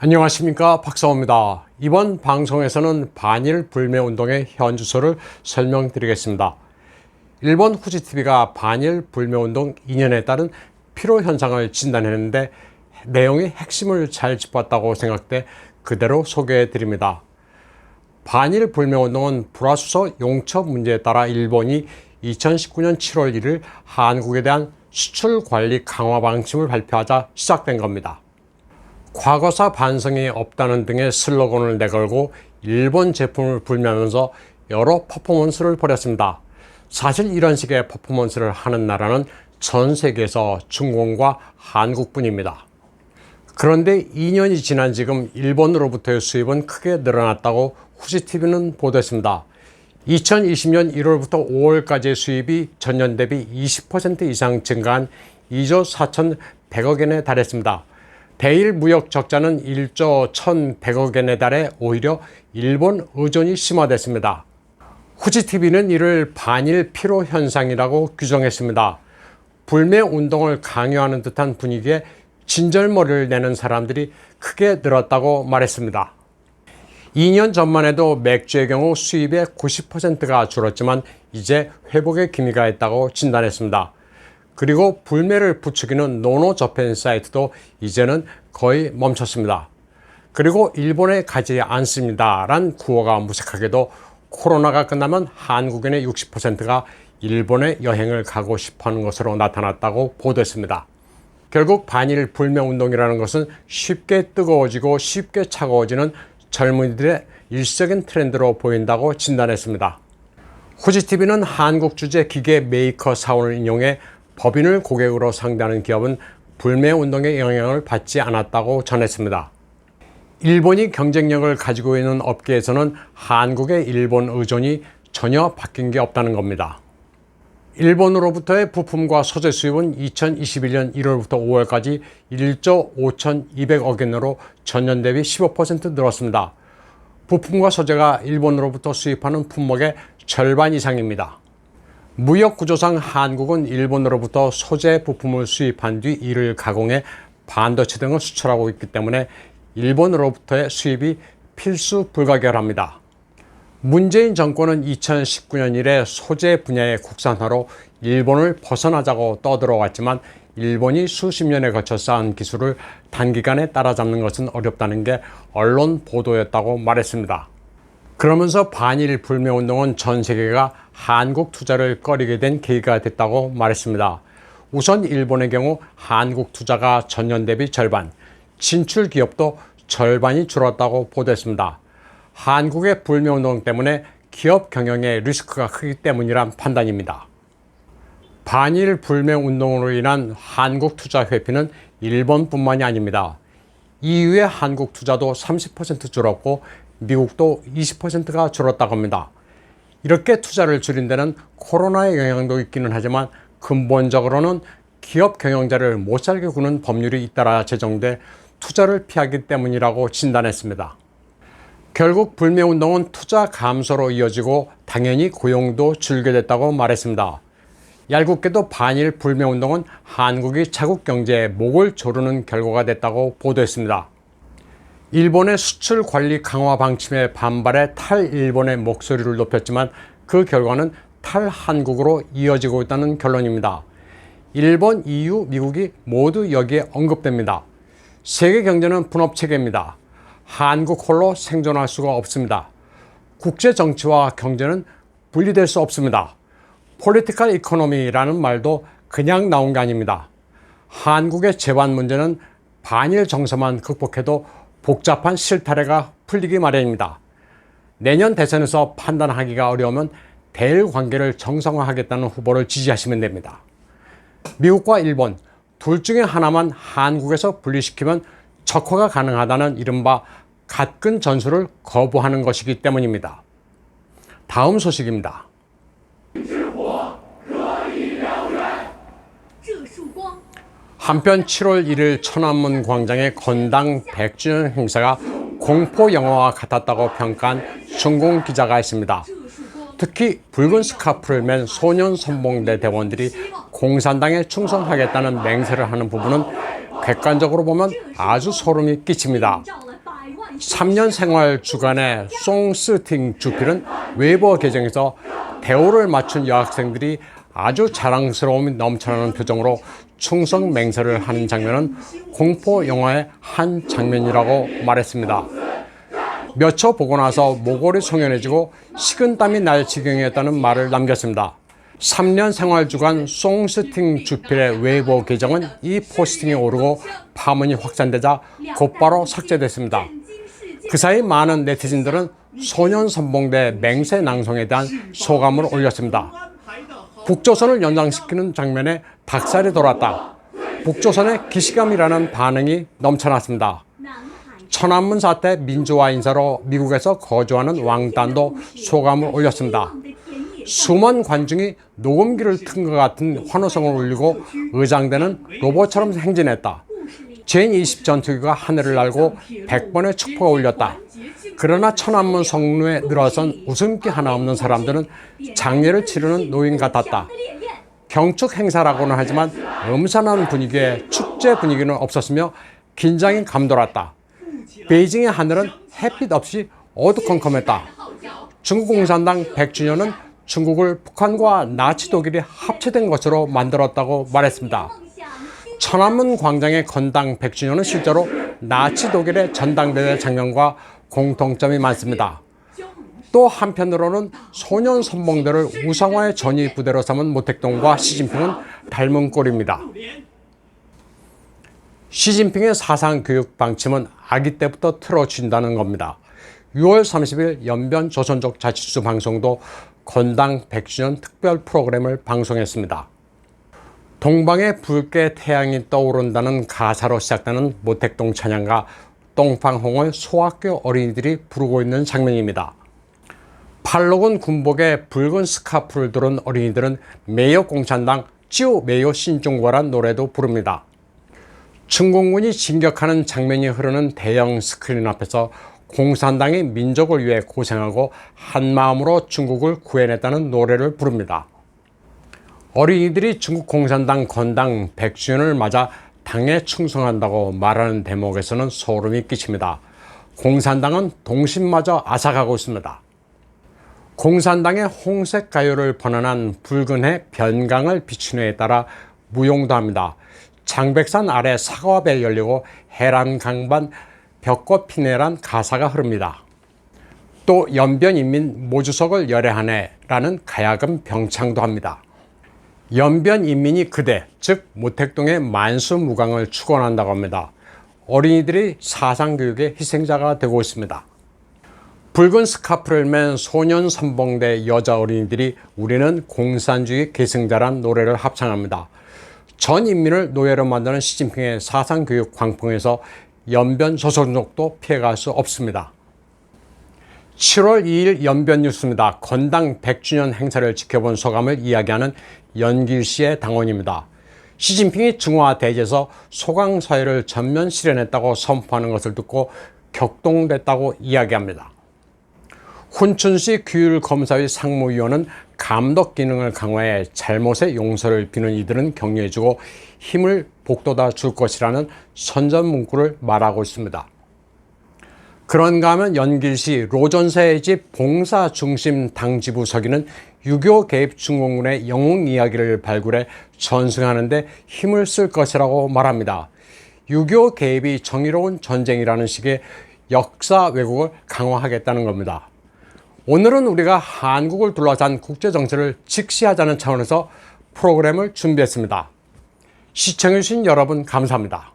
안녕하십니까, 박사호입니다. 이번 방송에서는 반일 불매 운동의 현주소를 설명드리겠습니다. 일본 후지TV가 반일 불매 운동 2년에 따른 피로 현상을 진단했는데 내용의 핵심을 잘 짚었다고 생각돼 그대로 소개해 드립니다. 반일 불매 운동은 불화수소 용처 문제에 따라 일본이 2019년 7월 1일 한국에 대한 수출 관리 강화 방침을 발표하자 시작된 겁니다. 과거사 반성이 없다는 등의 슬로건을 내걸고 일본 제품을 불매하면서 여러 퍼포먼스를 벌였습니다. 사실 이런 식의 퍼포먼스를 하는 나라는 전 세계에서 중국과 한국뿐입니다. 그런데 2년이 지난 지금 일본으로부터의 수입은 크게 늘어났다고 후지TV는 보도했습니다. 2020년 1월부터 5월까지의 수입이 전년 대비 20% 이상 증가한 2조 4,100억 엔에 달했습니다. 대일 무역 적자는 1조 1,100억 엔에 달해 오히려 일본 의존이 심화됐습니다. 후지TV는 이를 반일 피로 현상이라고 규정했습니다. 불매 운동을 강요하는 듯한 분위기에 진절머리를 내는 사람들이 크게 늘었다고 말했습니다. 2년 전만 해도 맥주의 경우 수입의 90%가 줄었지만 이제 회복의 기미가 있다고 진단했습니다. 그리고 불매를 부추기는 노노저펜 사이트도 이제는 거의 멈췄습니다. 그리고 일본에 가지 않습니다 란 구호가 무색하게도 코로나가 끝나면 한국인의 60%가 일본에 여행을 가고 싶어하는 것으로 나타났다고 보도했습니다. 결국 반일 불매 운동이라는 것은 쉽게 뜨거워지고 쉽게 차가워지는 젊은이들의 일시적인 트렌드로 보인다고 진단했습니다. 후지TV는 한국 주재 기계 메이커 사원을 인용해 법인을 고객으로 상대하는 기업은 불매 운동의 영향을 받지 않았다고 전했습니다. 일본이 경쟁력을 가지고 있는 업계에서는 한국의 일본 의존이 전혀 바뀐 게 없다는 겁니다. 일본으로부터의 부품과 소재 수입은 2021년 1월부터 5월까지 1조 5,200억 엔으로 전년 대비 15% 늘었습니다. 부품과 소재가 일본으로부터 수입하는 품목의 절반 이상입니다. 무역 구조상 한국은 일본으로부터 소재 부품을 수입한 뒤 이를 가공해 반도체 등을 수출하고 있기 때문에 일본으로부터의 수입이 필수 불가결합니다. 문재인 정권은 2019년 이래 소재 분야의 국산화로 일본을 벗어나자고 떠들어왔지만 일본이 수십 년에 걸쳐 쌓은 기술을 단기간에 따라잡는 것은 어렵다는 게 언론 보도였다고 말했습니다. 그러면서 반일 불매 운동은 전 세계가 한국 투자를 꺼리게 된 계기가 됐다고 말했습니다. 우선 일본의 경우 한국 투자가 전년 대비 절반, 진출 기업도 절반이 줄었다고 보도했습니다. 한국의 불매 운동 때문에 기업 경영에 리스크가 크기 때문이란 판단입니다. 반일 불매 운동으로 인한 한국 투자 회피는 일본뿐만이 아닙니다. EU의 한국 투자도 30% 줄었고 미국도 20%가 줄었다고 합니다. 이렇게 투자를 줄인 데는 코로나의 영향도 있기는 하지만 근본적으로는 기업 경영자를 못 살게 구는 법률이 잇따라 제정돼 투자를 피하기 때문이라고 진단했습니다. 결국 불매 운동은 투자 감소로 이어지고 당연히 고용도 줄게 됐다고 말했습니다. 얄궂게도 반일 불매 운동은 한국이 자국 경제에 목을 조르는 결과가 됐다고 보도했습니다. 일본의 수출 관리 강화 방침에 반발해 탈일본의 목소리를 높였지만 그 결과는 탈한국으로 이어지고 있다는 결론입니다. 일본, EU, 미국이 모두 여기에 언급됩니다. 세계 경제는 분업체계입니다. 한국 홀로 생존할 수가 없습니다. 국제 정치와 경제는 분리될 수 없습니다. 폴리티컬 이코노미라는 말도 그냥 나온 게 아닙니다. 한국의 재반 문제는 반일 정서만 극복해도 복잡한 실타래가 풀리기 마련입니다. 내년 대선에서 판단하기가 어려우면 대일 관계를 정상화하겠다는 후보를 지지하시면 됩니다. 미국과 일본 둘 중에 하나만 한국에서 분리시키면 적화가 가능하다는 이른바 갓근 전술을 거부하는 것이기 때문입니다. 다음 소식입니다. 한편 7월 1일 천안문 광장의 건당 100주년 행사가 공포 영화와 같았다고 평가한 중공 기자가 있습니다. 특히 붉은 스카프를 맨 소년 선봉대 대원들이 공산당에 충성하겠다는 맹세를 하는 부분은 객관적으로 보면 아주 소름이 끼칩니다. 3년 생활 주간의 송스팅 주필은 웨이버 계정에서 대우를 맞춘 여학생들이 아주 자랑스러움이 넘쳐나는 표정으로 충성 맹세를 하는 장면은 공포 영화의 한 장면이라고 말했습니다. 몇 초 보고 나서 모골이 송연해지고 식은땀이 날 지경이었다는 말을 남겼습니다. 3년 생활 주간 송스팅 주필의 웨이보 계정은 이 포스팅이 오르고 파문이 확산되자 곧바로 삭제됐습니다. 그 사이 많은 네티즌들은 소년 선봉대 맹세 낭송에 대한 소감을 올렸습니다. 북조선을 연상시키는 장면에 닭살이 돌았다. 북조선의 기시감이라는 반응이 넘쳐났습니다. 천안문 사태 민주화 인사로 미국에서 거주하는 왕단도 소감을 올렸습니다. 수많은 관중이 녹음기를 튼 것 같은 환호성을 울리고 의장대는 로봇처럼 행진했다. 제20 전투기가 하늘을 날고 100번의 축포가 울렸다. 그러나 천안문 성루에 늘어선 웃음기 하나 없는 사람들은 장례를 치르는 노인 같았다. 경축 행사라고는 하지만 음산한 분위기에 축제 분위기는 없었으며 긴장이 감돌았다. 베이징의 하늘은 햇빛 없이 어두컴컴했다. 중국 공산당 100주년은 중국을 북한과 나치 독일이 합체된 것으로 만들었다고 말했습니다. 천안문 광장의 건당 100주년은 실제로 나치 독일의 전당대회 장면과 공통점이 많습니다. 또 한편으로는 소년 선봉대를 우상화의 전위 부대로 삼은 모택동과 시진핑은 닮은 꼴입니다. 시진핑의 사상 교육 방침은 아기 때부터 틀어준다는 겁니다. 6월 30일 연변 조선족 자치수 방송도 건당 100주년 특별 프로그램을 방송했습니다. 동방에 붉게 태양이 떠오른다는 가사로 시작되는 모택동 찬양과 똥팡홍을 소학교 어린이들이 부르고 있는 장면입니다. 팔록은 군복에 붉은 스카프를 두른 어린이들은 매여 공산당 찌우 매여 신중과란 노래도 부릅니다. 중공군이 진격하는 장면이 흐르는 대형 스크린 앞에서 공산당이 민족을 위해 고생하고 한마음으로 중국을 구해냈다는 노래를 부릅니다. 어린이들이 중국 공산당 건당 100주년을 맞아 당에 충성한다고 말하는 대목에서는 소름이 끼칩니다. 공산당은 동심마저 앗아가고 있습니다. 공산당의 홍색 가요를 번안한 붉은 해 변강을 비춘 해에 따라 무용도 합니다. 장백산 아래 사과배 열리고 해란 강반 벽꽃 피네란 가사가 흐릅니다. 또 연변인민 모주석을 열애하네라는 가야금 병창도 합니다. 연변인민이 그대, 즉 모택동의 만수무강을 축원한다고 합니다. 어린이들이 사상교육의 희생자가 되고 있습니다. 붉은 스카프를 맨 소년 선봉대 여자 어린이들이 우리는 공산주의 계승자란 노래를 합창합니다. 전 인민을 노예로 만드는 시진핑의 사상교육 광풍에서 연변 조선족도 피해갈 수 없습니다. 7월 2일 연변 뉴스입니다. 건당 100주년 행사를 지켜본 소감을 이야기하는 연길 씨의 당원입니다. 시진핑이 중화 대지에서 소강 사회를 전면 실현했다고 선포하는 것을 듣고 격동됐다고 이야기합니다. 훈춘시 규율검사위 상무위원은 감독 기능을 강화해 잘못의 용서를 비는 이들은 격려해주고 힘을 북돋아 줄 것이라는 선전 문구를 말하고 있습니다. 그런가 하면 연길시 로전세의 집 봉사중심 당지부 서기는 유교 개입 중공군의 영웅 이야기를 발굴해 전승하는 데 힘을 쓸 것이라고 말합니다. 유교 개입이 정의로운 전쟁이라는 식의 역사 왜곡을 강화하겠다는 겁니다. 오늘은 우리가 한국을 둘러싼 국제정세를 직시하자는 차원에서 프로그램을 준비했습니다. 시청해주신 여러분 감사합니다.